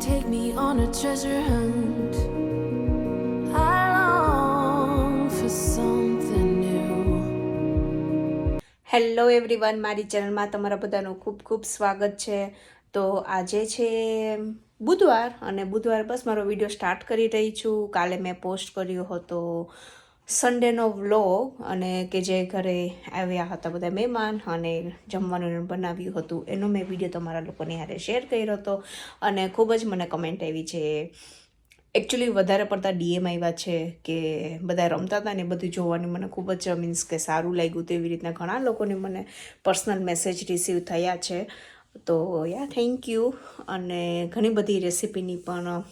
take me on a treasure hunt. I long for something new. Hello everyone, મારી ચેનલમાં તમારા બધાનું ખૂબ ખૂબ સ્વાગત છે. તો આજે છે બુધવાર અને બુધવાર બસ મારો વિડીયો સ્ટાર્ટ કરી રહી છું. કાલે મેં પોસ્ટ કર્યો હતો સન્ડેનો વ્લોગ, અને કે જે ઘરે આવ્યા હતા બધા મહેમાન અને જમવાનું બનાવ્યું હતું એનો મેં વિડીયો તમારા લોકોની હારે શેર કર્યો હતો. અને ખૂબ જ મને કમેન્ટ આવી છે. એકચ્યુઅલી વધારે પડતા ડીએમ આવ્યા છે કે બધા રમતા હતા ને બધું જોવાની મને ખૂબ જ મીન્સ કે સારું લાગ્યું. તેવી રીતના ઘણા લોકોને મને પર્સનલ મેસેજ રિસીવ થયા છે. તો થેન્ક યુ. અને ઘણી બધી રેસિપીની પણ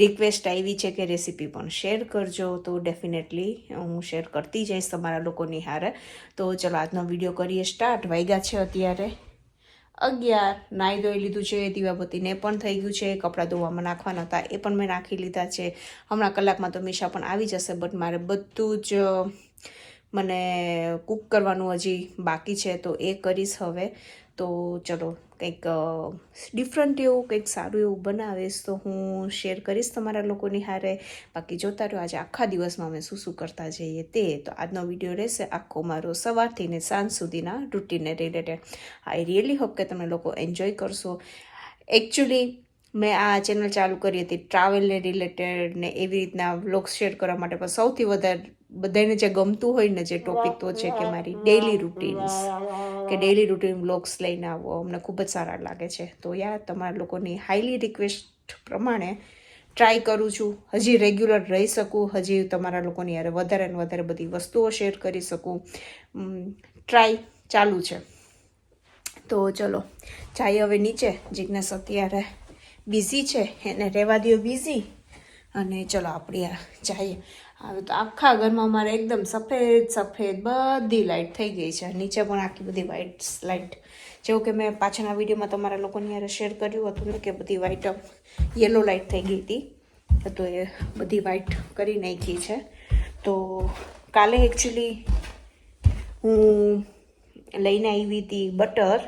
રિક્વેસ્ટ આવી છે કે રેસિપી પણ શેર કરજો. તો ડેફિનેટલી હું શેર કરતી જઈશ તમારા લોકોની હારે. તો ચલો આજનો વિડીયો કરીએ સ્ટાર્ટ. વાગ્યા છે અત્યારે 11. નાહી ધોઈ લીધું છે, દીવાબત્તીને પણ થઈ ગયું છે, કપડાં ધોવામાં નાખવાના હતા એ પણ મેં નાખી લીધા છે. હમણાં કલાકમાં તો મીશા પણ આવી જશે, બટ મારે બધું જ મને કૂક કરવાનું હજી બાકી છે તો એ કરીશ હવે. તો ચલો કંઈક ડિફરન્ટ એવું કંઈક સારું એવું બનાવીશ તો હું શેર કરીશ તમારા લોકોની હારે. બાકી જોતા રહ્યો આજે આખા દિવસમાં અમે શું કરતા જઈએ તે. તો આજનો વિડીયો રહેશે આખો મારો સવારથી ને સાંજ સુધીના રૂટીનને રિલેટેડ. આઈ રિયલી હોપ કે તમે લોકો એન્જોય કરશો. એકચ્યુઅલી મેં આ ચેનલ ચાલુ કરી હતી ટ્રાવેલને રિલેટેડ ને એવી રીતના વ્લોગ્સ શેર કરવા માટે, પણ સૌથી વધારે બધાને જે ગમતું હોય ને જે ટોપિક તો છે કે મારી ડેઇલી રૂટીન્સ કે ડેઇલી રૂટીન વ્લોગ્સ લઈને આવો, અમને ખૂબ જ સારા લાગે છે. તો તમારા લોકોની હાઈલી રિક્વેસ્ટ પ્રમાણે ટ્રાય કરું છું હજી રેગ્યુલર રહી શકું, હજી તમારા લોકોની યારે વધારે ને વધારે બધી વસ્તુઓ શેર કરી શકું. ટ્રાય ચાલુ છે. તો ચલો જાય હવે નીચે. જિજ્ઞેસ અત્યારે બિઝી છે, એને રહેવા દો બિઝી. અને ચલો આપણે જઈએ. હવે તો આખા ઘરમાં અમારે એકદમ સફેદ બધી લાઇટ થઈ ગઈ છે. નીચે પણ આખી બધી વ્હાઇટ લાઇટ, જેવું કે મેં પાછળના વિડીયોમાં તમારા લોકોની યારે શેર કર્યું હતું ને કે બધી વ્હાઇટ યલો લાઇટ થઈ ગઈ હતી, તો એ બધી વ્હાઇટ કરી નાખી છે. તો કાલે એકચ્યુઅલી હું લઈને આવી હતી બટર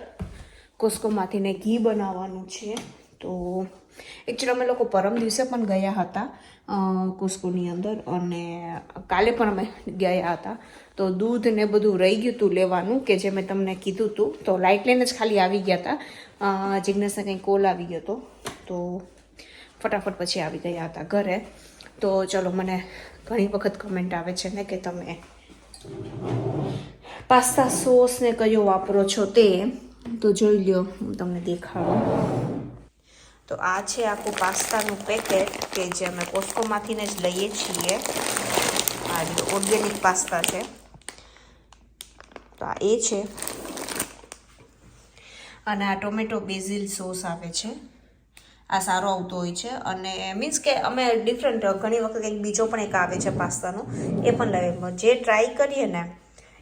કોસ્કોમાંથી ને ઘી બનાવવાનું છે. તો એકચ્યુઅલી અમે લોકો પરમ દિવસે પણ ગયા હતા કોસ્કોની અંદર, અને કાલે પણ અમે ગયા હતા. તો દૂધ ને બધું રહી ગયું હતું લેવાનું, કે જે મેં તમને કીધું હતું. તો લાઇટ લઈને જ ખાલી આવી ગયા હતા. જિજ્ઞેસને કંઈ કોલ આવી ગયો હતો તો ફટાફટ પછી આવી ગયા હતા ઘરે. તો ચલો, મને ઘણી વખત કમેન્ટ આવે છે ને કે તમે પાસ્તા સોસ ને કયો વાપરો છો તે. તો જોઈ લ્યો, હું તમને દેખાડું. તો આ છે આખું પાસ્તાનું પેકેટ કે જે અમે કોસ્કોમાંથી જ લઈએ છીએ. આ ઓર્ગેનિક પાસ્તા છે. તો આ એ છે. અને આ ટોમેટો બેઝિલ સોસ આવે છે. આ સારો આવતો હોય છે. અને મીન્સ કે અમે ડિફરન્ટ ઘણી વખત કંઈક બીજો પણ એક આવે છે પાસ્તાનો, એ પણ લાવીએ. જે ટ્રાય કરીએ ને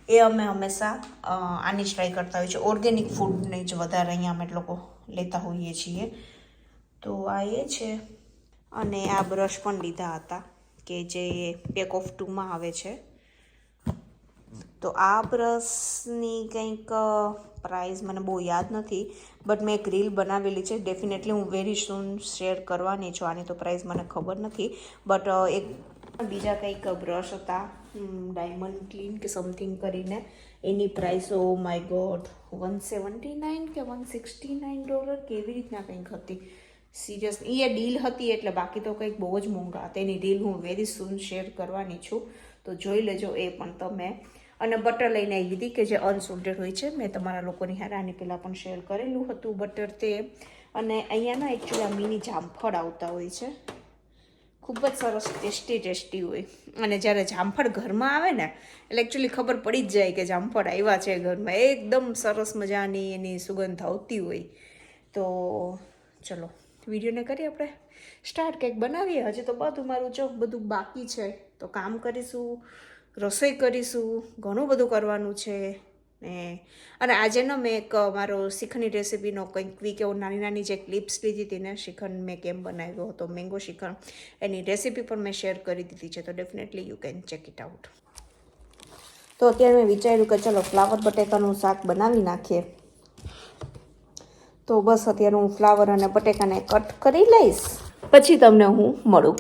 એ અમે હંમેશા આની જ ટ્રાય કરતા હોઈએ છીએ. ઓર્ગેનિક ફૂડને જ વધારે અહીંયા અમે લોકો લેતા હોઈએ છીએ. તો આ એ છે. અને આ બ્રશ પણ લીધા હતા કે જે પેક ઓફ 2માં આવે છે. તો આ બ્રશની કંઈક પ્રાઇસ મને બહુ યાદ નથી, બટ મેં એક રીલ બનાવેલી છે. ડેફિનેટલી હું વેરી સૂન શેર કરવાની છું. આની તો પ્રાઇસ મને ખબર નથી, બટ એક બીજા કંઈક બ્રશ હતા ડાયમંડ ક્લીન કે સમથિંગ કરીને, એની પ્રાઇસ ઓ માય ગોડ $179 કે $169 કે એવી રીતના કંઈક હતી. સિરિયસલી એ ડીલ હતી એટલે, બાકી તો કંઈક બહુ જ મોંઘા હતા. એની ડીલ હું વેરી સૂન શેર કરવાની છું, તો જોઈ લેજો એ પણ તમે. અને બટર લઈને આવી હતી કે જે અનસોલ્ટેડ હોય છે. મેં તમારા લોકોની હારે આની પહેલાં પણ શેર કરેલું હતું બટર તે. અને અહીંયાના એકચ્યુઅલી આ મિની જામફળ આવતા હોય છે, ખૂબ જ સરસ ટેસ્ટી હોય. અને જ્યારે જામફળ ઘરમાં આવે ને એટલે એકચ્યુઅલી ખબર પડી જ જાય કે જામફળ આવ્યા છે ઘરમાં. એકદમ સરસ મજાની એની સુગંધ આવતી હોય. તો ચલો વિડીયોને કરીએ આપણે સ્ટાર્ટ. કંઈક બનાવીએ. હજી તો બધું મારું જો બધું બાકી છે. તો કામ કરીશું, રસોઈ કરીશું, ઘણું બધું કરવાનું છે. અને આજે મેં એક મારો શ્રીખંડની રેસીપીનો કંઈક ક્વિક એવો નાની જે ક્લિપ્સ લીધી હતી ને, શ્રીખંડ મેં કેમ બનાવ્યો હતો, મેંગો શ્રીખંડ, એની રેસીપી પણ મેં શેર કરી દીધી છે. તો definitely you can check it out. તો અત્યારે મેં વિચાર્યું કે ચલો ફ્લાવર બટેકાનું શાક બનાવી નાખીએ. તો બસ અત્યારે હું ફ્લાવર અને બટેકાને કટ કરી લઈશ, પછી તમને હું મળું.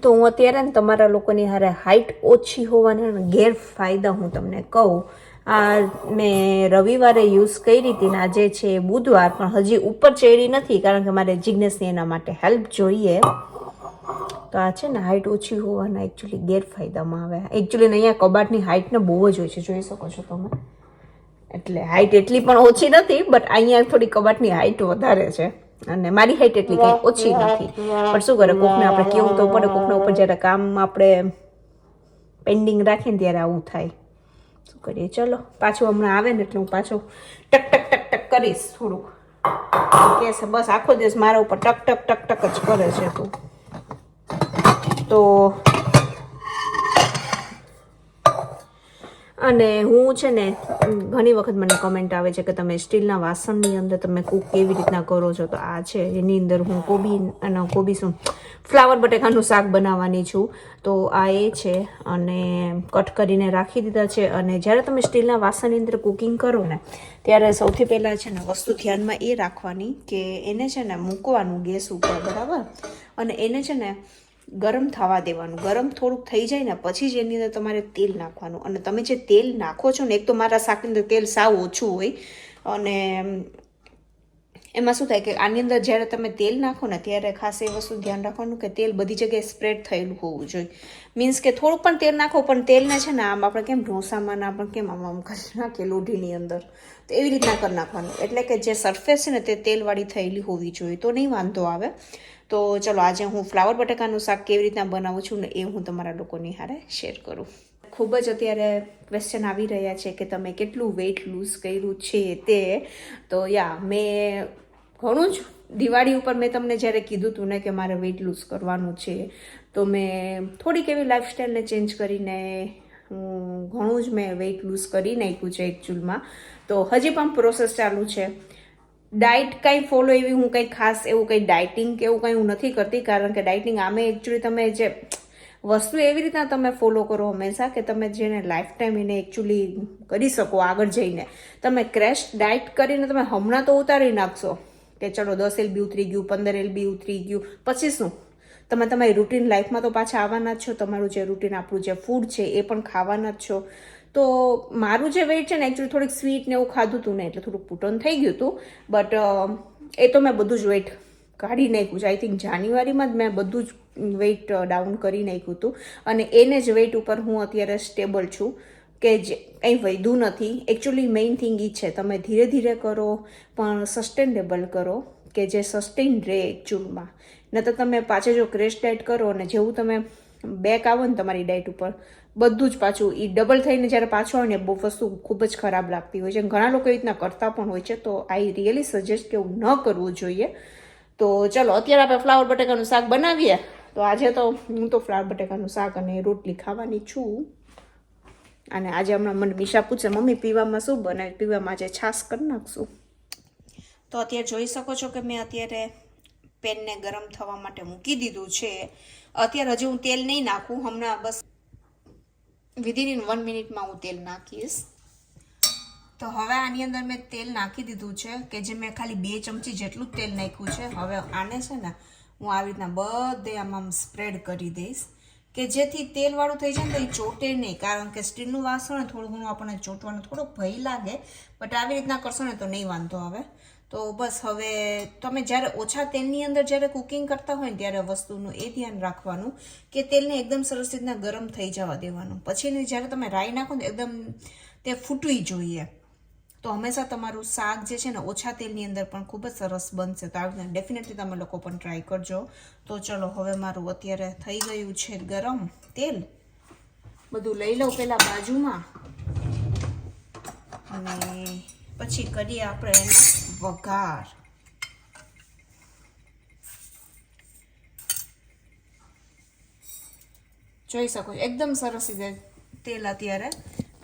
તો હું અત્યારે ને તમારા લોકોની હારે હાઇટ ઓછી હોવાના ગેરફાયદા હું તમને કહું. આ મેં રવિવારે યુઝ કરી હતી ને આજે છે બુધવાર, પણ હજી ઉપર ચડી નથી કારણ કે મારે જિજ્ઞેસની એના માટે હેલ્પ જોઈએ. તો આ છે ને હાઇટ ઓછી હોવાના એકચ્યુઅલી ગેરફાયદામાં આવે. એકચ્યુઅલી અહીંયા કબાટની હાઇટને બહુ જ હોય છે, જોઈ શકો છો તમે. એટલે હાઇટ એટલી પણ ઓછી નથી, બટ અહીંયા થોડી કબાટની હાઇટ વધારે છે અને મારી હાઇટ એટલી કંઈ ઓછી નથી. પણ શું કરે, કોકને આપણે કેવું તો પડે. કોકના ઉપર જ્યારે કામ આપણે પેન્ડિંગ રાખીને ત્યારે આવું થાય. શું કરીએ, ચલો પાછું હમણાં આવે ને એટલે હું પાછું ટક ટક ટક ટક કરીશ થોડુંક. કે છે બસ આખો દિવસ મારા ઉપર ટક ટક ટક ટક જ કરે છે તું. તો અને હું છે ને ઘણી વખત મને કમેન્ટ આવે છે કે તમે સ્ટીલના વાસણની અંદર તમે કૂક કેવી રીતના કરો છો. તો આ છે એની અંદર હું કોબી શું ફ્લાવર બટેકાનું શાક બનાવવાની છું. તો આ એ છે અને કટ કરીને રાખી દીધા છે. અને જ્યારે તમે સ્ટીલના વાસણની અંદર કુકિંગ કરો ને ત્યારે સૌથી પહેલાં છે ને વસ્તુ ધ્યાનમાં એ રાખવાની કે એને છે ને મૂકવાનું ગેસ ઉપર, બરાબર, અને એને છે ને ગરમ થવા દેવાનું. ગરમ થોડુંક થઈ જાય ને પછી જ એની અંદર તમારે તેલ નાખવાનું. અને તમે જે તેલ નાખો છો ને, એક તો મારા શાકની અંદર તેલ સાવ ઓછું હોય અને એમાં શું થાય કે આની અંદર જ્યારે તમે તેલ નાખો ને ત્યારે ખાસ એ વસ્તુ ધ્યાન રાખવાનું કે તેલ બધી જગ્યાએ સ્પ્રેડ થયેલું હોવું જોઈએ. મીન્સ કે થોડુંક પણ તેલ નાખો, પણ તેલને છે ને આમ આપણે કેમ ઢોસામાં ને આપણે કેમ આમ કરી નાખીએ લોઢીની અંદર, તો એવી રીતના કરી નાખવાનું. એટલે કે જે સરફેસ છે ને તે તેલવાળી થયેલી હોવી જોઈએ, તો નહીં વાંધો આવે. તો ચલો આજે હું ફ્લાવર બટેકાનું શાક કેવી રીતના બનાવું છું ને એ હું તમારા લોકોની હારે શેર કરું. ખૂબ જ અત્યારે ક્વેશ્ચન આવી રહ્યા છે કે તમે કેટલું વેઇટ લૂઝ કર્યું છે તે. તો મેં ઘણું જ દિવાળી ઉપર મેં તમને જ્યારે કીધું હતું ને કે મારે વેઇટ લૂઝ કરવાનું છે, તો મેં થોડીક એવી લાઈફસ્ટાઈલને ચેન્જ કરીને ઘણું જ મેં વેઇટ લૂઝ કરી નાખ્યું છે એકચ્યુઅલમાં. તો હજી પણ પ્રોસેસ ચાલુ છે. ડાયટ કંઈ ફોલો એવી હું કંઈ ખાસ એવું કંઈ ડાયટિંગ કે એવું કંઈ હું નથી કરતી, કારણ કે ડાયટિંગ આમે એકચ્યુઅલી તમે જે વસ્તુ એવી રીતના તમે ફોલો કરો હંમેશા કે તમે જેને લાઈફ ટાઈમ એને એકચ્યુઅલી કરી શકો આગળ જઈને. તમે ક્રેશ ડાયટ કરીને તમે હમણાં તો ઉતારી નાખશો કે ચલો 10 LB ઉતરી ગયું, 15 LB ઉતરી ગયું, પછી શું તમે તમારી રૂટીન લાઈફમાં તો પાછા આવવાના જ છો. તમારું જે રૂટીન આપણું જે ફૂડ છે એ પણ ખાવાના જ છો. તો મારું જે વેઇટ છે ને એકચ્યુઅલી થોડીક સ્વીટ ને એવું ખાધું હતું ને એટલે થોડુંક પુટન થઈ ગયું હતું. બટ એ તો મેં બધું જ વેઇટ કાઢી નાખ્યું છે. આઈ થિંક જાન્યુઆરીમાં જ મેં બધું જ વેઇટ ડાઉન કરી નાખ્યું હતું અને એને જ વેઇટ ઉપર હું અત્યારે સ્ટેબલ છું કે જે કંઈ વધ્યું નથી. એકચ્યુઅલી મેઇન થિંગ એ છે તમે ધીરે ધીરે કરો પણ સસ્ટેનેબલ કરો કે જે સસ્ટેન રહે એકચ્યુઅલમાં. ન તો તમે પાછળ જો ક્રેશ ડાયટ કરો અને જેવું તમે બેક આવો ને તમારી ડાયટ ઉપર બધું જ પાછું એ ડબલ થઈને જ્યારે પાછું આવે ને બહુ વસ્તુ ખૂબ જ ખરાબ લાગતી હોય છે. ઘણા લોકો એ રીતના કરતા પણ હોય છે. તો આઈ રિયલી સજેસ્ટ કે એવું ન કરવું જોઈએ. તો ચલો અત્યારે આપણે ફ્લાવર બટેકાનું શાક બનાવીએ. તો આજે તો હું તો ફ્લાવર બટેકાનું શાક અને રોટલી ખાવાની છું. અને આજે હમણાં મને મીશા પૂછે મમ્મી પીવામાં શું બનાવ્યું, પીવામાં આજે છાશ કરી નાખશું. તો અત્યારે જોઈ શકો છો કે મેં અત્યારે પેનને ગરમ થવા માટે મૂકી દીધું છે. અત્યારે હજી હું તેલ નહીં નાખું, હમણાં બસ વિધિન 1 મિનિટમાં હું તેલ નાખીશ. તો હવે આની અંદર મેં તેલ નાખી દીધું છે કે જે મેં ખાલી 2 ચમચી જેટલું જ તેલ નાખ્યું છે. હવે આને છે ને હું આવી રીતના બધે આમ સ્પ્રેડ કરી દઈશ કે જેથી તેલવાળું થઈ જાય ને તો એ ચોટે નહીં, કારણ કે સ્ટીલનું વાસણ ને થોડું ઘણું આપણને ચોટવાનો થોડો ભય લાગે. બટ આવી રીતના કરશો ને તો નહીં વાંધો આવે. તો બસ હવે તમે જ્યારે ઓછા તેલની અંદર જ્યારે કુકિંગ કરતા હોય ને ત્યારે વસ્તુનું એ ધ્યાન રાખવાનું કે તેલને એકદમ સરસ રીતના ગરમ થઈ જવા દેવાનું. પછી જ્યારે તમે રાઈ નાખો ને એકદમ તે ફૂટવી જોઈએ. તો હંમેશા તમારું શાક જે છે ને ઓછા તેલની અંદર પણ ખૂબ જ સરસ બનશે. તો આવી ડેફિનેટલી તમે લોકો પણ ટ્રાય કરજો. તો ચલો હવે મારું અત્યારે થઈ ગયું છે ગરમ તેલ. બધું લઈ લઉં પહેલાં બાજુમાં. અને પછી કરીએ આપણે એનો વઘાર. જોઈ શકો છો એકદમ સરસ રીતે તેલ અત્યારે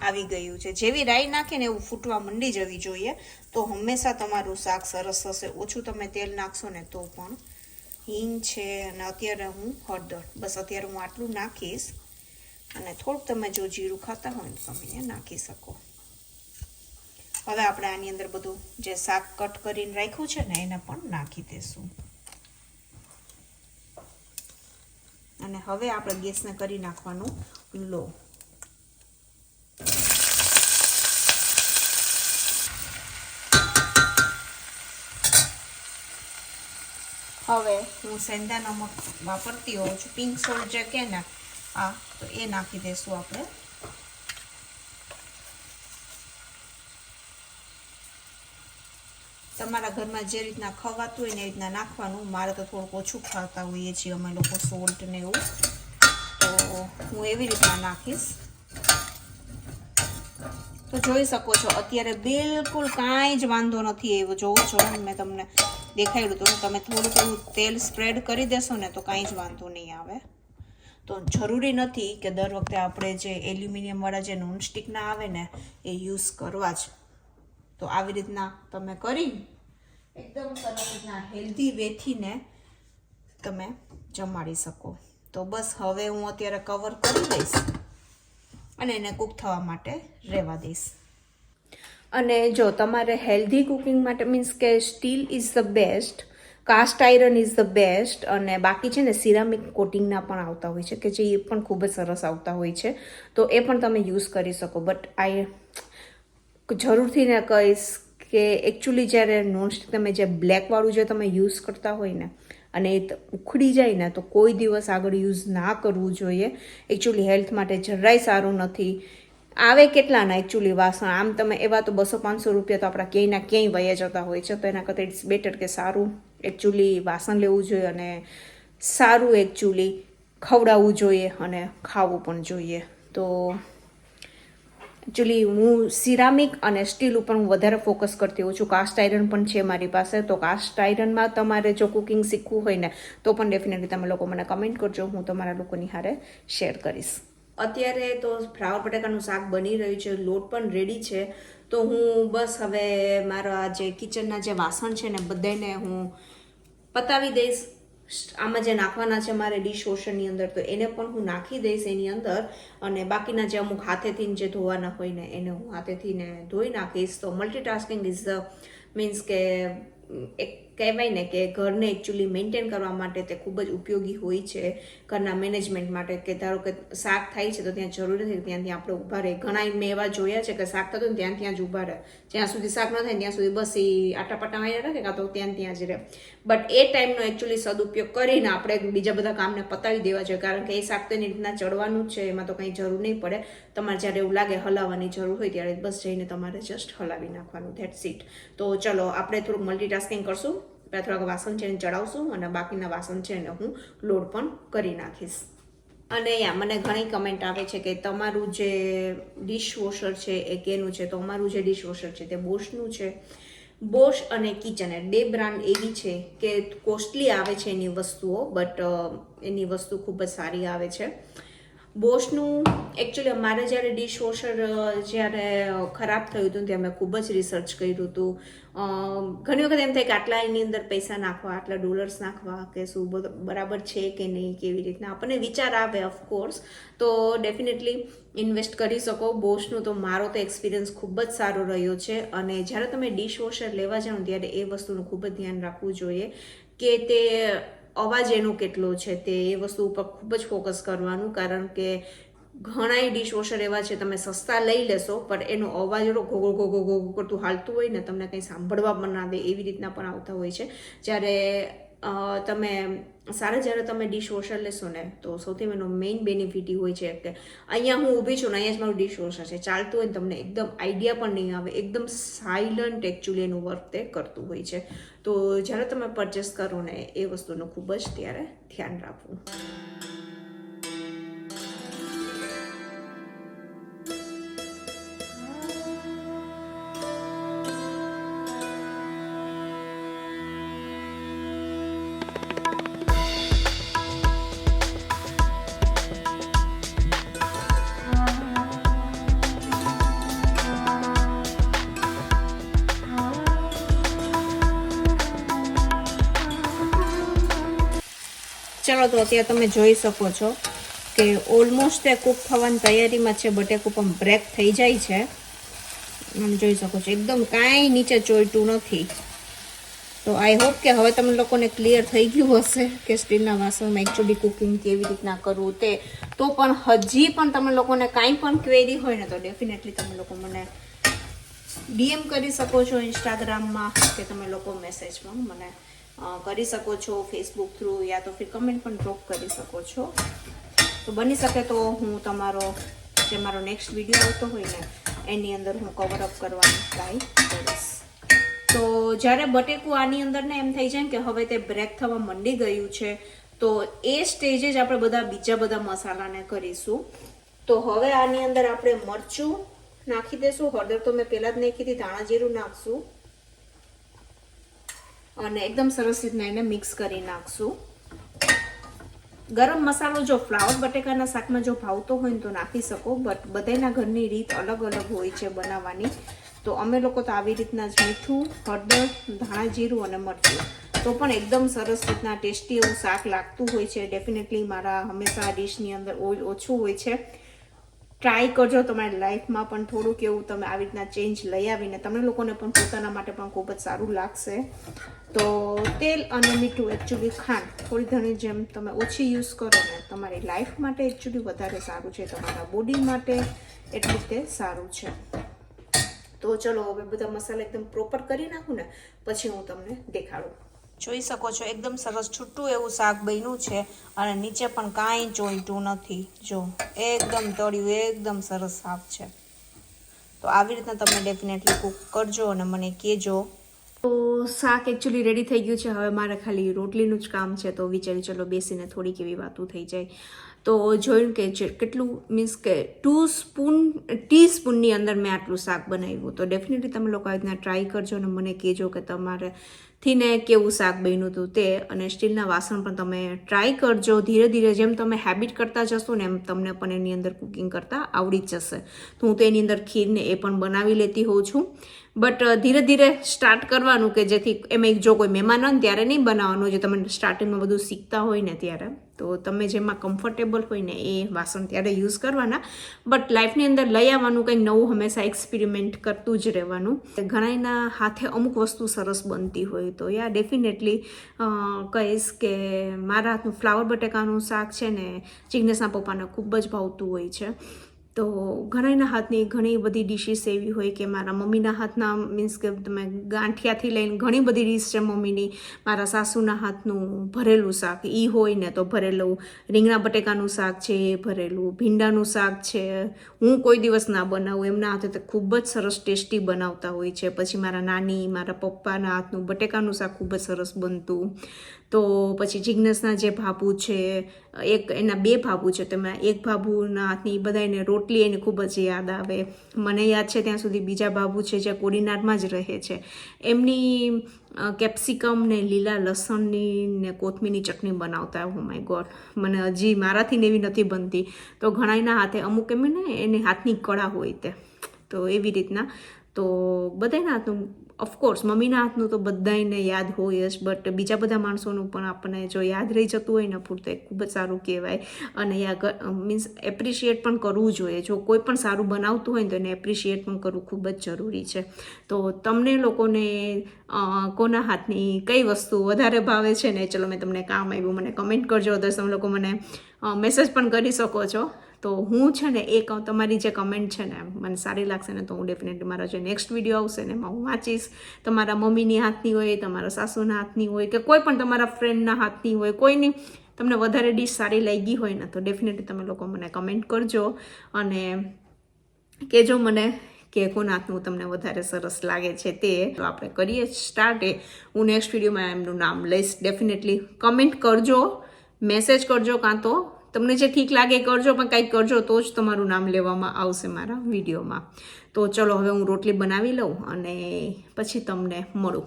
આવી ગયું છે. જેવી રાઈ નાખીને એવું ફૂટવા મંડી જવી જોઈએ, તો હંમેશા તમારું શાક સરસ થશે. ઓછું તમે તેલ નાખશો ને તો પણ. હિંગ છે અને અત્યારે હું હળદર, બસ અત્યારે હું આટલું નાખીશ. અને થોડુંક તમે જો જીરું ખાતા હોય તો તમે નાખી શકો. હવે આપણે આની અંદર બધું જે શાક કટ કરીને રાખ્યું છે ને એને પણ નાખી દેશું. અને હવે આપણે ગેસને કરી નાખવાનું લો. હવે હું સેંધા નમક વાપરતી હોઉં છું, પિંક સોલ્ટ જે કે ને તો એ નાખી દઈશું આપણે. તમારા ઘરમાં જે રીતના ખવાતું હોય ને એ રીતના નાખવાનું. મારે તો થોડુંક ઓછું ખાતા હોઈએ છીએ અમે લોકો સોલ્ટ ને એવું, તો હું એવી રીતના નાખીશ. તો જોઈ શકો છો અત્યારે બિલકુલ કાંઈ જ વાંધો નથી એવો. જોવો છો મેં તમને દેખાડ્યું હતું. તમે થોડું થોડું તેલ સ્પ્રેડ કરી દેશો ને તો કાંઈ જ વાંધો નહીં આવે. તો જરૂરી નથી કે દર વખતે આપણે જે એલ્યુમિનિયમવાળા જે નોનસ્ટિકના આવે ને એ યુઝ કરવા જ. તો આવી રીતના તમે કરી એકદમ સરસ રીતના હેલ્ધી વેથી ને તમે જમાડી શકો. તો બસ હવે હું અત્યારે કવર કરી દઈશ અને એને કૂક થવા માટે રહેવા દઈશ. અને જો તમારે હેલ્ધી કુકિંગ માટે મીન્સ કે steel is the best, cast iron is the best. અને બાકી છે ને સિરામિક કોટિંગના પણ આવતા હોય છે કે જે એ પણ ખૂબ જ સરસ આવતા હોય છે, તો એ પણ તમે યુઝ કરી શકો. બટ જરૂરથી ને કહીશ કે એકચ્યુઅલી જ્યારે નોનસ્ટિક તમે જે બ્લેકવાળું જે તમે યુઝ કરતા હોય ને અને એ ઉખડી જાય ને તો કોઈ દિવસ આગળ યુઝ ના કરવું જોઈએ. એકચ્યુઅલી હેલ્થ માટે જરાય સારું નથી. આવે કેટલાના એકચ્યુઅલી વાસણ, આમ તમે એવા તો 200-500 રૂપિયા તો આપણા ક્યાંયના ક્યાંય વયા જતા હોય છે. તો એના કરતાં ઇટ્સ બેટર કે સારું એકચ્યુઅલી વાસણ લેવું જોઈએ અને સારું એકચ્યુઅલી ખવડાવવું જોઈએ અને ખાવું પણ જોઈએ. તો એકચ્યુઅલી હું સિરામિક અને સ્ટીલ ઉપર હું વધારે ફોકસ કરતી હોઉં છું. કાસ્ટ આયરન પણ છે મારી પાસે. તો કાસ્ટ આયરનમાં તમારે જો કુકિંગ શીખવું હોય ને તો પણ ડેફિનેટલી તમે લોકો મને કમેન્ટ કરજો, હું તમારા લોકોની હારે શેર કરીશ. અત્યારે તો ફ્લાવર બટાકાનું શાક બની રહ્યું છે, લોટ પણ રેડી છે. તો હું બસ હવે મારા જે કિચનના જે વાસણ છે ને બધાને હું પતાવી દઈશ. આમાં જે નાખવાના છે મારે ડિશ વોશરની અંદર તો એને પણ હું નાખી દઈશ એની અંદર. અને બાકીના જે અમુક હાથેથી જે ધોવાના હોય ને એને હું હાથેથી ને ધોઈ નાખીશ. તો મલ્ટીટાસ્કિંગ ઇઝ ધ મીન્સ કે એક કહેવાય ને કે ઘરને એકચ્યુઅલી મેન્ટેન કરવા માટે તે ખૂબ જ ઉપયોગી હોય છે, ઘરના મેનેજમેન્ટ માટે. કે ધારો કે શાક થાય છે તો ત્યાં જરૂરી નથી ત્યાં આપણે ઊભા રહે. ઘણા મેં એવા જોયા છે કે શાક થતું ને ત્યાં જ ઊભા રહે, જ્યાં સુધી શાક ન થાય ત્યાં સુધી બસ એ આટાપાટા માર્યા રાખે કાં તો ત્યાં જ રહે. બટ એ ટાઈમનો એકચ્યુઅલી સદુપયોગ કરીને આપણે બીજા બધા કામને પતાવી દેવા જોઈએ, કારણ કે એ શાક તો એની રીતના ચડવાનું જ છે, એમાં તો કંઈ જરૂર નહીં પડે. તમારે જ્યારે એવું લાગે હલાવવાની જરૂર હોય ત્યારે બસ જઈને તમારે જસ્ટ હલાવી નાખવાનું, ધેટ્સ ઇટ. તો ચલો આપણે થોડુંક મલ્ટીટાસ્કિંગ કરશું. પહેલાં થોડાક વાસણ છે એને ચડાવશું અને બાકીના વાસણ છે એને હું લોડ પણ કરી નાખીશ. અને મને ઘણી કમેન્ટ આવે છે કે તમારું જે ડિશ વોશર છે એ કેનું છે. તો અમારું જે ડિશ વોશર છે તે બોશનું છે. બોશ અને કિચનર બે બ્રાન્ડ એવી છે કે કોસ્ટલી આવે છે એની વસ્તુઓ, બટ એની વસ્તુ ખૂબ જ સારી આવે છે. બોશનું એકચ્યુઅલી અમારે જ્યારે ડિશ વોશર જ્યારે ખરાબ થયું હતું ત્યારે મેં ખૂબ જ રિસર્ચ કર્યું હતું. ઘણી વખત એમ થાય કે આટલા એની અંદર પૈસા નાખવા, આટલા ડોલર્સ નાખવા કે શું બરાબર છે કે નહીં, કેવી રીતના આપણને વિચાર આવે ઓફકોર્સ. તો ડેફિનેટલી ઇન્વેસ્ટ કરી શકો. બોશનું તો મારો તો એક્સપિરિયન્સ ખૂબ જ સારો રહ્યો છે. અને જ્યારે તમે ડિશ વોશર લેવા જાઓ ત્યારે એ વસ્તુનું ખૂબ જ ધ્યાન રાખવું જોઈએ કે તે અવાજ એનો કેટલો છે, તે એ વસ્તુ ઉપર ખૂબ જ ફોકસ કરવાનું. કારણ કે ઘણાય ડિશ વોશર એવા છે તમે સસ્તા લઈ લેશો પણ એનો અવાજ એનો ઘોઘો ઘોઘો ઘોઘો કરતું હાલતું હોય ને, તમને કંઈ સાંભળવા પણ ના દે એવી રીતના પણ આવતા હોય છે. જ્યારે જ્યારે તમે ડિશ વોશર લેશો ને તો સૌથી એનો મેઇન બેનિફિટ એ હોય છે કે અહીંયા હું ઊભી છું ને અહીંયા જ મારું ડિશ વોશર છે, ચાલતું હોય ને તમને એકદમ આઈડિયા પણ નહીં આવે, એકદમ સાયલન્ટ એકચ્યુઅલી એનું વર્ક તે કરતું હોય છે. તો જ્યારે તમે પરચેસ કરો ને એ વસ્તુનું ખૂબ જ ત્યારે ધ્યાન રાખવું. ચલો તો અત્યારે તમે જોઈ શકો છો કે ઓલમોસ્ટ એ કૂક થવાની તૈયારીમાં છે. બટેકું પણ બ્રેક થઈ જાય છે. તમે જોઈ શકો છો એકદમ કાંઈ નીચે ચોંટ્યું નથી. તો આઈ હોપ કે હવે તમને લોકોને ક્લિયર થઈ ગયું હશે કે સ્ટીલના વાસણમાં એકચ્યુઅલી કુકિંગ કેવી રીતના કરવું તે. તો પણ હજી પણ તમે લોકોને કાંઈ પણ ક્વેરી હોય ને તો ડેફિનેટલી તમે લોકો મને DM કરી શકો છો ઇન્સ્ટાગ્રામમાં, કે તમે લોકો મેસેજમાં મને કરી શકો છો ફેસબુક થ્રુ, યા તો ફિર કમેન્ટ પણ ડ્રોપ કરી શકો છો. તો બની શકે તો હું તમારો જે મારો નેક્સ્ટ વિડીયો આવતો હોય ને એની અંદર હું કવર અપ કરવાની ટ્રાય કરીશ. તો જ્યારે બટેકું આની અંદર ને એમ થઈ જાય કે હવે તે બ્રેક થવા માંડી ગયું છે, તો એ સ્ટેજે જ આપણે બીજા બધા મસાલાને કરીશું. તો હવે આની અંદર આપણે મરચું નાખી દેશું. હળદર તો મેં પહેલા જ નાખી હતી. ધાણા જીરું નાખશું અને એકદમ સરસ રીતના એને મિક્સ કરી નાખશું. ગરમ મસાલો જો ફ્લાવર બટેકાના શાકમાં જો ભાવતો હોય ને તો નાખી શકો, બટ બધાના ઘરની રીત અલગ અલગ હોય છે બનાવવાની. તો અમે લોકો તો આવી રીતના જ મીઠું, હળદર, ધાણા જીરું અને મરચું, તો પણ એકદમ સરસ રીતના ટેસ્ટી એવું શાક લાગતું હોય છે. ડેફિનેટલી મારા હંમેશા આ ડિશની અંદર ઓઇલ ઓછું હોય છે. ટ્રાય કરજો તમારી લાઈફમાં પણ થોડુંક એવું તમે આવી રીતના ચેન્જ લઈ આવીને તમને લોકોને પણ પોતાના માટે પણ ખૂબ જ સારું લાગશે. તો તેલ અને મીઠું, એકચ્યુઅલી ખાંડ થોડી ઘણી જેમ તમે ઓછી યુઝ કરો ને તમારી લાઈફ માટે એકચ્યુઅલી વધારે સારું છે, તમારા બોડી માટે એટલું તે સારું છે. તો ચલો હવે બધા મસાલા એકદમ પ્રોપર કરી નાખું ને પછી હું તમને દેખાડું. જોઈ શકો છો એકદમ સરસ છૂટું એવું શાક બન્યું છે અને નીચે પણ કાંઈ ચોંટ્યું નથી. જો એકદમ તળ્યું, એકદમ સરસ શાક છે. તો આવી રીતના તમે ડેફિનેટલી કુક કરજો અને મને કહેજો. તો શાક એકચ્યુઅલી રેડી થઈ ગયું છે. હવે મારે ખાલી રોટલીનું જ કામ છે. તો વિચારી ચલો બેસીને થોડીક એવી વાતો થઈ જાય. તો જોયું કે કેટલું મીન્સ કે ટીસ્પૂનની અંદર મેં આટલું શાક બનાવ્યું. તો ડેફિનેટલી તમે લોકો આવી રીતના ટ્રાય કરજો અને મને કહેજો કે તમારે થીને કેવું શાક બન્યું હતું તે. અને સ્ટીલના વાસણ પણ તમે ટ્રાય કરજો. ધીરે ધીરે જેમ તમે હેબિટ કરતા જશો ને એમ તમને પણ એની અંદર કુકિંગ કરતાં આવડી જ જશે. તો હું તો એની અંદર ખીરને એ પણ બનાવી લેતી હોઉં છું. બટ ધીરે ધીરે સ્ટાર્ટ કરવાનું કે જેથી એમાં જો કોઈ મહેમાન હોય ને ત્યારે નહીં બનાવવાનું, જે તમે સ્ટાર્ટિંગમાં બધું શીખતા હોય ને ત્યારે. તો તમે જેમાં કમ્ફર્ટેબલ હોય ને એ વાસણ ત્યારે યુઝ કરવાના. બટ લાઈફની અંદર લઈ આવવાનું, કંઈક નવું હંમેશા એક્સપેરિમેન્ટ કરતું જ રહેવાનું. ઘણાના હાથે અમુક વસ્તુ સરસ બનતી હોય તો યા ડેફિનેટલી કહીશ કે મારા હાથનું ફ્લાવર બટેકાનું શાક છે ને જિગ્નેશના પપ્પાને ખૂબ જ ભાવતું હોય છે. તો ઘણાના હાથની ઘણી બધી ડિશિસ એવી હોય કે મારા મમ્મીના હાથના મીન્સ કે તમે ગાંઠિયાથી લઈને ઘણી બધી ડિશ છે મમ્મીની. મારા સાસુના હાથનું ભરેલું શાક એ હોય ને તો ભરેલું રીંગણા બટેકાનું શાક છે એ ભરેલું, ભીંડાનું શાક છે હું કોઈ દિવસ ના બનાવું, એમના હાથે તો ખૂબ જ સરસ ટેસ્ટી બનાવતા હોય છે. પછી મારા નાની, મારા પપ્પાના હાથનું બટેકાનું શાક ખૂબ જ સરસ બનતું. તો પછી જિગ્નેશના જે ભાભુ છે, એના 2 ભાભુ છે, તેમાં એક ભાભુના હાથની બધાને રોટલી એની ખૂબ જ યાદ આવે. મને યાદ છે ત્યાં સુધી બીજા ભાભુ છે જે કોડીનારમાં જ રહે છે, એમની કેપ્સિકમ ને લીલા લસણની ને કોથમીરની ચટણી બનાવતા. ઓ માય ગોડ, મને હજી મારાથી ને એવી નથી બનતી. તો ઘણાના હાથે અમુક એમ ને એની હાથની કળા હોય તે. તો એવી રીતના તો બધાના હાથનું ઓફકોર્સ મમ્મીના હાથનું તો બધાને યાદ હોય જ, બટ બીજા બધા માણસોનું પણ આપણને જો યાદ રહી જતું હોય ને ફૂડ તો એ ખૂબ જ સારું કહેવાય. અને મીન્સ એપ્રિશિએટ પણ કરવું જોઈએ. જો કોઈ પણ સારું બનાવતું હોય ને તો એને એપ્રિશિએટ પણ કરવું ખૂબ જ જરૂરી છે. તો તમને લોકોને કોના હાથની કઈ વસ્તુ વધારે ભાવે છે ને ચલો મેં તમને કામ આવ્યું મને કમેન્ટ કરજો. અદર્સ તમે લોકો મને મેસેજ પણ કરી શકો છો. તો હું છે ને તમારી જે કમેન્ટ છે ને મને સારી લાગશે ને તો હું ડેફિનેટલી મારા જે નેક્સ્ટ વિડીયો આવશે ને એમાં હું વાંચીશ. તમારા મમ્મીની હાથની હોય, તમારા સાસુના હાથની હોય, કે કોઈ પણ તમારા ફ્રેન્ડના હાથની હોય, કોઈની તમને વધારે ડિશ સારી લાગી હોય ને તો ડેફિનેટલી તમે લોકો મને કમેન્ટ કરજો અને કહેજો મને કે કોના હાથનું તમને વધારે સરસ લાગે છે તે. તો આપણે કરીએ સ્ટાર્ટ. હું નેક્સ્ટ વિડીયોમાં એમનું નામ લઈશ. ડેફિનેટલી કમેન્ટ કરજો, મેસેજ કરજો, કાં તો તમને જે ઠીક લાગે કરજો, પણ કંઈક કરજો તો જ તમારું નામ લેવામાં આવશે મારા વિડીયોમાં. તો ચલો હવે હું રોટલી બનાવી લઉં અને પછી તમને મળું.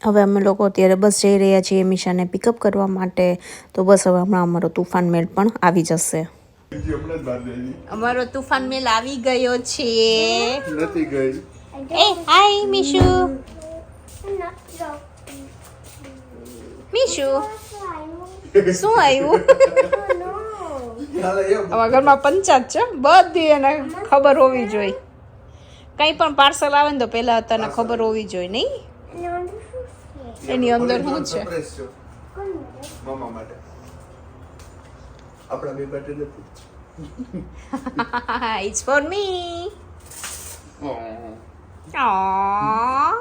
હવે અમે લોકો અત્યારે બસ જઈ રહ્યા છીએ મીશાને પિકઅપ કરવા માટે. તો બસ હવે હમણાં અમારો તુફાન મેલ પણ આવી જશે. અમારો તુફાન મેલ આવી ગયો છે. નથી ગઈ. એ હાય મીશુ. મીશુ શું આવ્યું? અમારા ઘરમાં પંચાયત છે, બધી એને ખબર હોવી જોઈએ. કંઈ પણ પાર્સલ આવે ને તો પહેલા તને ખબર હોવી જોઈએ, નહીં? એની અંદર શું છે? મામા માટે આપણા બે માટે નથી. It's for me. Aww.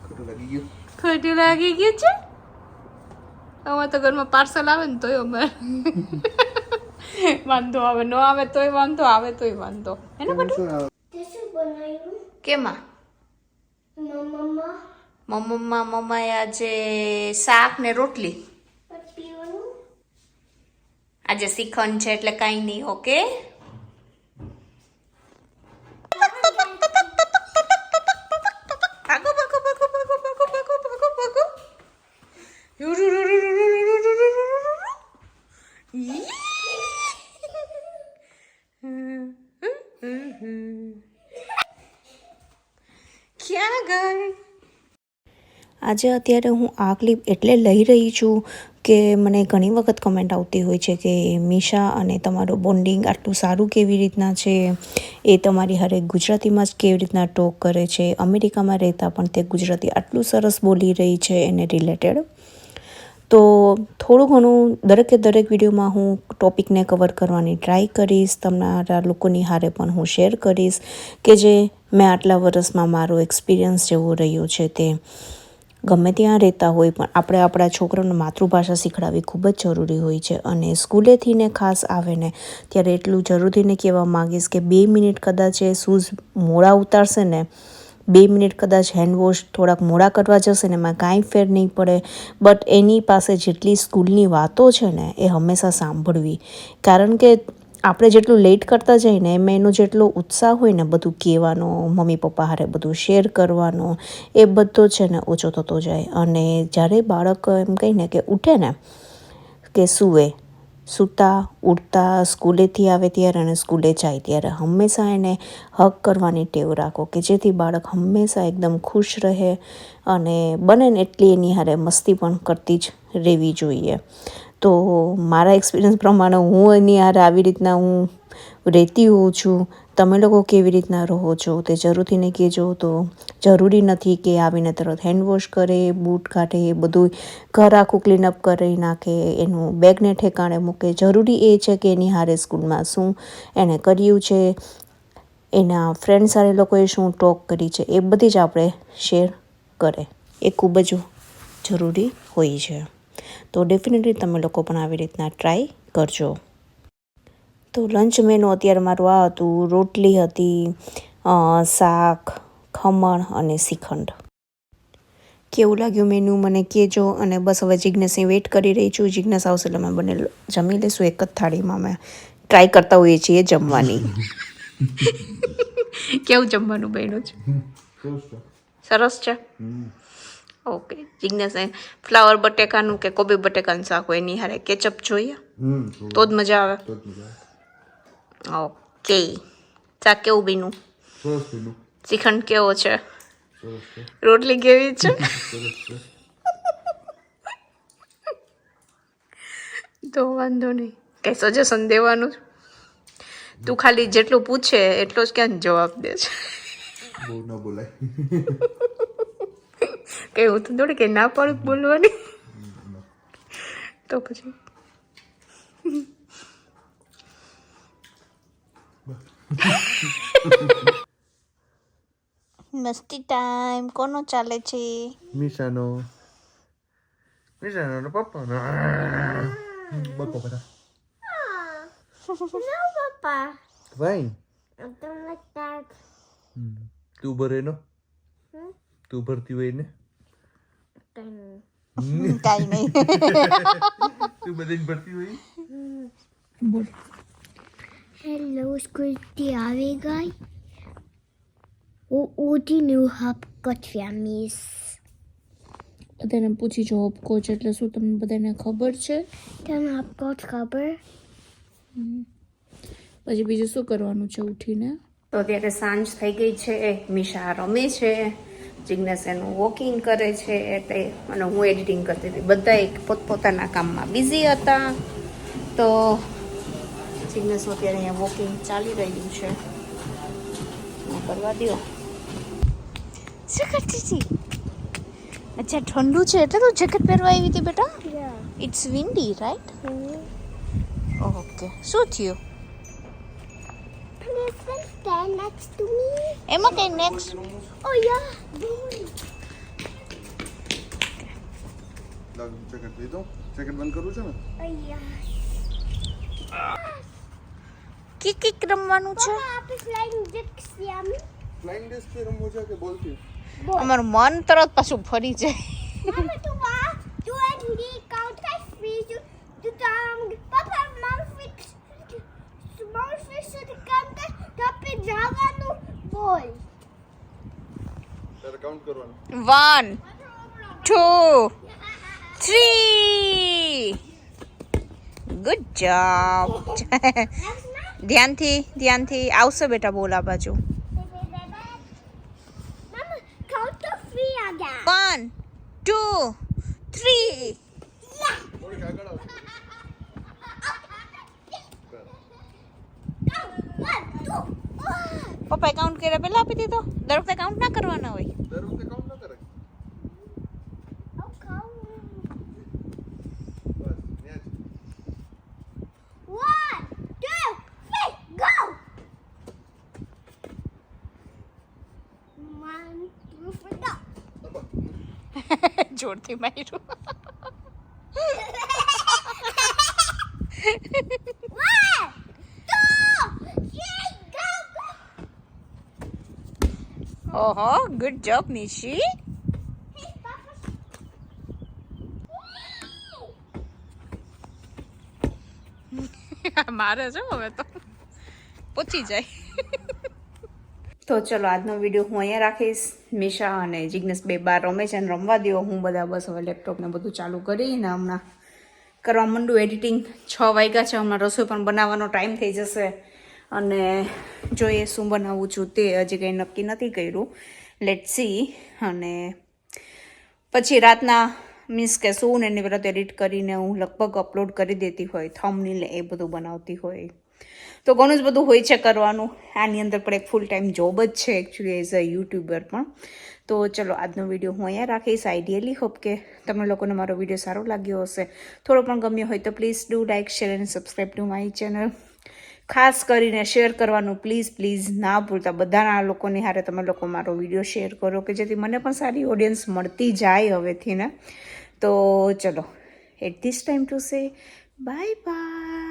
ખોટું લાગી ગયું. ખોટું લાગી ગયું છે. અમારે તો ઘરમાં પાર્સલ આવે ને તોય અમારે વાંધો આવે, ન આવે તોય વાંધો, આવે તોય વાંધો. હે ને બટુ? કેમાં? મમ્માએ આજે શાક ને રોટલી. આજે શ્રીખંડ છે એટલે કાંઈ નહીં. ઓકે. ભાગો ભાગો ભાગો ભાગો ભાગો ભાગો ભાગો ભાગો. ક્યાં ગઈ? આજે અત્યારે હું આ ક્લિપ એટલે લઈ રહી છું કે મને ઘણી વખત કમેન્ટ આવતી હોય છે કે મીશા અને તમારું બોન્ડિંગ આટલું સારું કેવી રીતના છે, એ તમારી હારે ગુજરાતીમાં જ કેવી રીતના ટોક કરે છે, અમેરિકામાં રહેતા પણ તે ગુજરાતી આટલું સરસ બોલી રહી છે એને રિલેટેડ. તો થોડું ઘણું દરેકે દરેક વિડીયોમાં હું ટોપિકને કવર કરવાની ટ્રાય કરીશ, તમારા લોકોની હારે પણ હું શેર કરીશ કે જે મેં આટલા વર્ષમાં મારો એક્સપિરિયન્સ જેવો રહ્યો છે તે. ગમે ત્યાં રહેતા હોય પણ આપણે આપણા છોકરાઓને માતૃભાષા શીખડાવવી ખૂબ જ જરૂરી હોય છે. અને સ્કૂલેથી ને ખાસ આવે ને ત્યારે એટલું જરૂરીને કહેવા માગીશ કે 2 મિનિટ કદાચ એ શૂઝ મોડા ઉતારશે ને, 2 મિનિટ કદાચ હેન્ડવોશ થોડાક મોડા કરવા જશે ને એમાં કાંઈ ફેર નહીં પડે. બટ એની પાસે જેટલી સ્કૂલની વાતો છે ને એ હંમેશા સાંભળવી. કારણ કે આપણે જેટલું લેટ કરતા જઈએ ને એમાં એનો જેટલો ઉત્સાહ હોય ને બધું કહેવાનો, મમ્મી પપ્પા હારે બધું શેર કરવાનો, એ બધો છે ને ઓછો થતો જાય. અને જ્યારે બાળક એમ કહીને કે ઉઠે ને કે સૂવે, સૂતા ઉઠતા સ્કૂલેથી આવે ત્યારે અને સ્કૂલે જાય ત્યારે હંમેશા એને હગ કરવાની ટેવ રાખો કે જેથી બાળક હંમેશા એકદમ ખુશ રહે અને બને ને એટલી એની હારે મસ્તી પણ કરતી જ રહેવી જોઈએ. તો મારા એક્સપિરિયન્સ પ્રમાણે હું એની હારે આવી રીતના હું રહેતી હોઉં છું. તમે લોકો કેવી રીતના રહો છો તે જરૂરથી ને કહેજો. તો જરૂરી નથી કે આવીને તરત હેન્ડવોશ કરે, બૂટ કાઢે, બધું ઘર આખું ક્લીનઅપ કરી નાખે, એનું બેગને ઠેકાણે મૂકે. જરૂરી એ છે કે એની હારે સ્કૂલમાં શું એણે કર્યું છે, એના ફ્રેન્ડ સાથે લોકોએ શું ટોક કરી છે, એ બધી જ આપણે શેર કરે. એ ખૂબ જ જરૂરી હોય છે. તો ડેફિનેટલી તમે લોકો પણ આવી રીતના ટ્રાય કરજો. તો લંચ મેનુ અત્યારે મારું આ હતું. રોટલી હતી, શાક, ખમણ અને શ્રીખંડ. કેવું લાગ્યું મેનુ મને કહેજો. અને બસ હવે જિજ્ઞેસની વેઇટ કરી રહી છું. જિજ્ઞેસ આવશે એટલે અમે બંને જમી લઈશું એક જ થાળીમાં. અમે ટ્રાય કરતા હોઈએ છીએ જમવાની. કેવું જમવાનું બન્યું છે? સરસ છે. ઓકે. જિજ્ઞેસ ફ્લાવર બટેકાનું કે કોબી બટેકાનું શાક હોય એની હારે કેચઅપ જોઈએ તો જ મજા આવે. ઓકે. શાક કેવું બીનું? શ્રીખંડ કેવો છે? રોટલી કેવી છે? તો વાંધો નહીં, કઈ સજેશન દેવાનું? તું ખાલી જેટલું પૂછે એટલો જ ક્યાં જવાબ દે છે? બહુ ન બોલાય. કઈ હું તો થોડી કઈ ના પાડું બોલવાની. તો પછી મસ્તી ટાઈમ કોનો ચાલે છે? મીશાનો પપ્પાનો. બોલ પપ્પા. No, Papa. Fine. I don't like that. તું ભરે નો? તું ભરતી હોય ને? કાઈ નહીં. તું બધી ભરતી હોય? બોલ. Hello, school die Avigay. Die nu hab Gott für mich. બધાને પૂછી જો કોચ એટલે શું તમને બધાને ખબર છે? Dann hab Gott ખબર. પછી બીજું શું કરવાનું છે ઉઠીને? તો અત્યારે સાંજ થઈ ગઈ છે. મીશા રમે છે જિજ્ઞેસ એનું વોકિંગ કરે છે તે અને હું એડિટિંગ કરતી હતી. બધા એક પોતપોતાના કામમાં બિઝી હતા. તો જિજ્ઞેસ અત્યારે અહીંયા વોકિંગ ચાલી રહ્યું છે. કરવા દો. શું કરતી હતી? અચ્છા ઠંડુ છે એટલે તું જેકેટ પહેરવા આવી હતી બેટા? Yeah. It's windy right? Okay. શું થયું? Please stand next to me. એમાં કઈ નેક્સ્ટ? Oh yeah. જેકેટ લીધો? જેકેટ બંધ કરવું છે ને? Oh yeah. કિક રમવાનું છે. Papa, आप flying discs yummy. Flying disc થી રમવું છે કે બોલથી? અમારું મન તરત પાછું ફરી જાય. Mama, du and me count as three. Du Papa, small fish should come tape જવાનું બોલ. તારે કાઉન્ટ કરવાનું. 1 2 3 ગુડ જોબ. ધ્યાનથી આવશે બેટા. બોલ આ બાજુ. Mama, count to three again. 1 2 3 થોડીક આગળ આવ. પપ્પાએ કાઉન્ટ કર્યા પહેલા આપી દીધો. દર વખતે કાઉન્ટ ના કરવાના હોય. દર વખતે કાઉન્ટ ન કરે. Oh, count. બસ ન્યા જ. 1 2 3 go. 1 2 3 go. જોરથી માર્યું. 1 2 3 go. ઓહો ગુડ જોબ નિશી. મારે છે હવે તો પહોંચી જાય. તો ચલો આજનો વિડીયો હું અહીંયા રાખીશ. મિશા અને જિજ્ઞેસ બે બાર રમે છે અને રમવા દો. હું બધા બસ હવે લેપટોપને બધું ચાલુ કરીને હમણાં કરવા માંડું એડિટિંગ. 6 વાગ્યા છે. હમણાં રસોઈ પણ બનાવવાનો ટાઈમ થઈ જશે અને જોઈએ શું બનાવું છું તે હજી કંઈ નક્કી નથી કર્યું. Let see. અને પછી રાતના મીન્સ કે શું ને એની પહેલાં તો એડિટ કરીને હું લગભગ અપલોડ કરી દેતી હોય. થંબનેલ એ બધું બનાવતી હોય તો ઘણું જ બધું હોય છે કરવાનું. આની અંદર પણ એક ફૂલ ટાઈમ જોબ જ છે એકચ્યુઅલી એઝ અ યુટ્યુબર પણ. તો ચલો આજનો વિડીયો હું અહીંયા રાખીશ. આઈડિયલી હોપ કે તમને લોકોને મારો વિડીયો સારો લાગ્યો હશે. થોડો પણ ગમ્યો હોય તો પ્લીઝ ડુ લાઇક શેર અને સબસ્ક્રાઈબ ટુ માય ચેનલ. ખાસ કરીને શેર કરવાનું પ્લીઝ ના ભૂલતા. બધાના લોકોની હારે તમે લોકો મારો વિડીયો શેર કરો કે જેથી મને પણ સારી ઓડિયન્સ મળતી જાય હવેથી ને. તો ચલો at this time to say bye by.